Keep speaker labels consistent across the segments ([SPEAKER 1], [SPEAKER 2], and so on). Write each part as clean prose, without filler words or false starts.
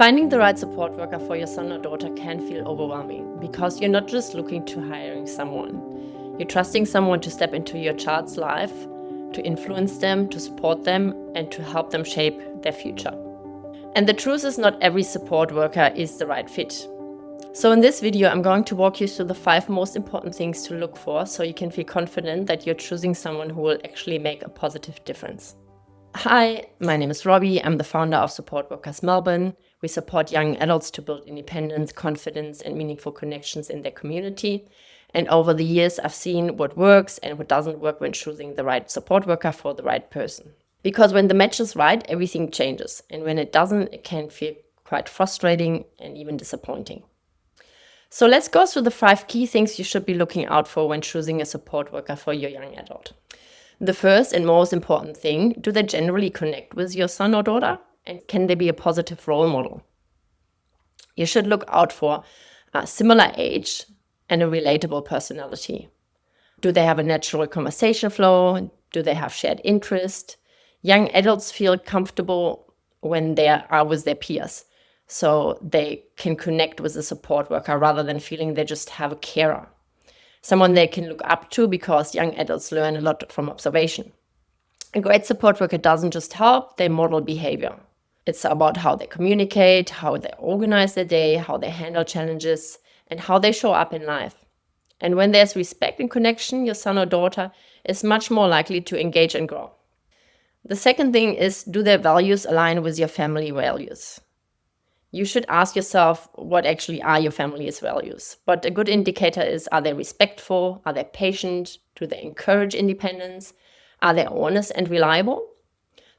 [SPEAKER 1] Finding the right support worker for your son or daughter can feel overwhelming because you're not just looking to hiring someone. You're trusting someone to step into your child's life, to influence them, to support them, and to help them shape their future. And the truth is, not every support worker is the right fit. So in this video, I'm going to walk you through the 5 most important things to look for so you can feel confident that you're choosing someone who will actually make a positive difference. Hi, my name is Robbie. I'm the founder of Support Workers Melbourne. We support young adults to build independence, confidence, and meaningful connections in their community. And over the years, I've seen what works and what doesn't work when choosing the right support worker for the right person. Because when the match is right, everything changes. And when it doesn't, it can feel quite frustrating and even disappointing. So let's go through the 5 key things you should be looking out for when choosing a support worker for your young adult. The first and most important thing, do they generally connect with your son or daughter? And can they be a positive role model? You should look out for a similar age and a relatable personality. Do they have a natural conversation flow? Do they have shared interest? Young adults feel comfortable when they are with their peers, so they can connect with a support worker rather than feeling they just have a carer. Someone they can look up to, because young adults learn a lot from observation. A great support worker doesn't just help, they model behavior. It's about how they communicate, how they organize their day, how they handle challenges, and how they show up in life. And when there's respect and connection, your son or daughter is much more likely to engage and grow. The second thing is, do their values align with your family values? You should ask yourself, what actually are your family's values? But a good indicator is, are they respectful? Are they patient? Do they encourage independence? Are they honest and reliable?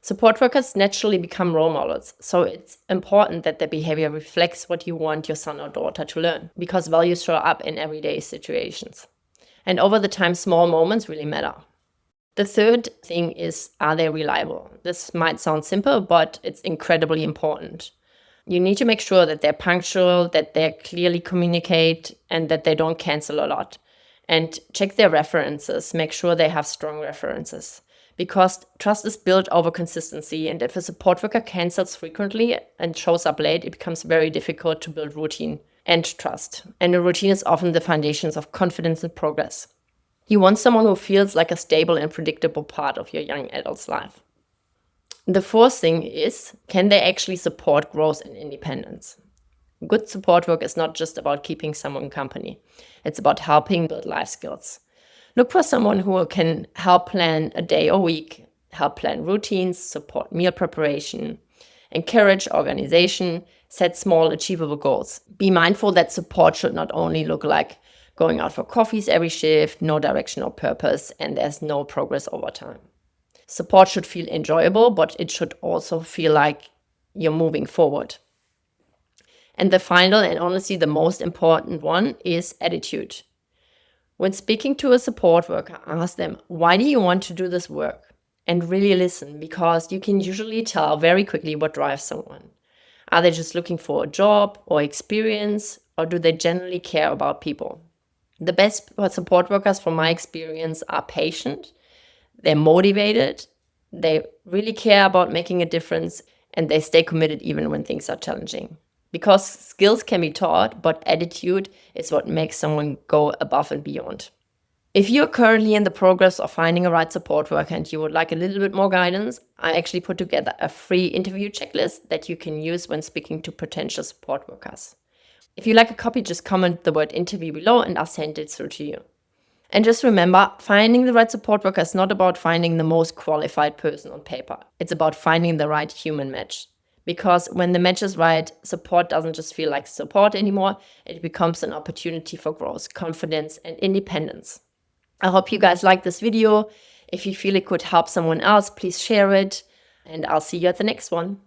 [SPEAKER 1] Support workers naturally become role models, so it's important that their behavior reflects what you want your son or daughter to learn, because values show up in everyday situations. And over the time, small moments really matter. The third thing is, are they reliable? This might sound simple, but it's incredibly important. You need to make sure that they're punctual, that they clearly communicate, and that they don't cancel a lot. And check their references. Make sure they have strong references. Because trust is built over consistency, and if a support worker cancels frequently and shows up late, it becomes very difficult to build routine and trust. And a routine is often the foundations of confidence and progress. You want someone who feels like a stable and predictable part of your young adult's life. The fourth thing is, can they actually support growth and independence? Good support work is not just about keeping someone company. It's about helping build life skills. Look for someone who can help plan a day or week, help plan routines, support meal preparation, encourage organization, set small achievable goals. Be mindful that support should not only look like going out for coffees every shift, no direction or purpose, and there's no progress over time. Support should feel enjoyable, but it should also feel like you're moving forward. And the final, and honestly the most important one, is attitude. When speaking to a support worker, ask them, why do you want to do this work? And really listen, because you can usually tell very quickly what drives someone. Are they just looking for a job or experience, or do they generally care about people? The best support workers, from my experience, are patient. They're motivated, they really care about making a difference, and they stay committed even when things are challenging. Because skills can be taught, but attitude is what makes someone go above and beyond. If you're currently in the progress of finding a right support worker and you would like a little bit more guidance, I actually put together a free interview checklist that you can use when speaking to potential support workers. If you like a copy, just comment the word interview below and I'll send it through to you. And just remember, finding the right support worker is not about finding the most qualified person on paper. It's about finding the right human match. Because when the match is right, support doesn't just feel like support anymore. It becomes an opportunity for growth, confidence, and independence. I hope you guys like this video. If you feel it could help someone else, please share it. And I'll see you at the next one.